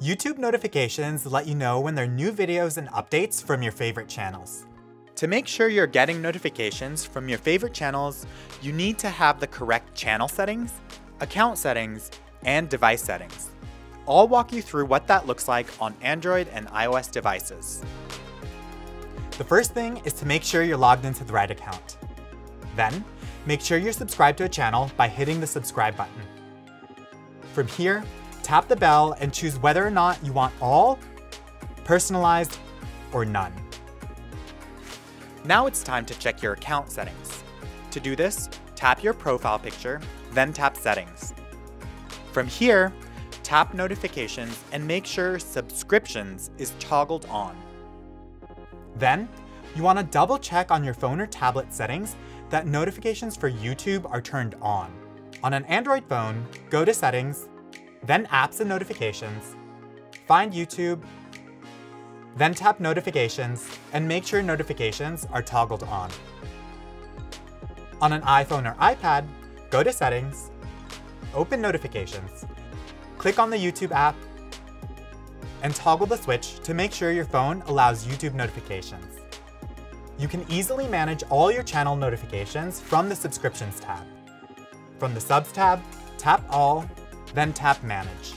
YouTube notifications let you know when there are new videos and updates from your favorite channels. To make sure you're getting notifications from your favorite channels, you need to have the correct channel settings, account settings, and device settings. I'll walk you through what that looks like on Android and iOS devices. The first thing is to make sure you're logged into the right account. Then, make sure you're subscribed to a channel by hitting the subscribe button. From here, tap the bell and choose whether or not you want all, personalized, or none. Now it's time to check your account settings. To do this, tap your profile picture, then tap Settings. From here, tap Notifications and make sure Subscriptions is toggled on. Then, you want to double check on your phone or tablet settings that notifications for YouTube are turned on. On an Android phone, go to Settings, then Apps and Notifications, find YouTube, then tap Notifications and make sure notifications are toggled on. On an iPhone or iPad, go to Settings, open Notifications, click on the YouTube app, and toggle the switch to make sure your phone allows YouTube notifications. You can easily manage all your channel notifications from the Subscriptions tab. From the Subs tab, tap All, then tap Manage.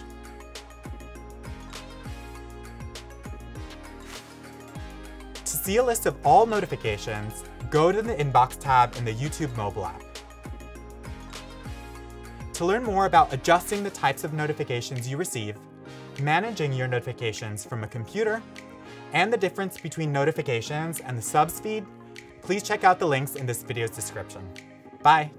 To see a list of all notifications, go to the Inbox tab in the YouTube mobile app. To learn more about adjusting the types of notifications you receive, managing your notifications from a computer, and the difference between notifications and the subs feed, please check out the links in this video's description. Bye!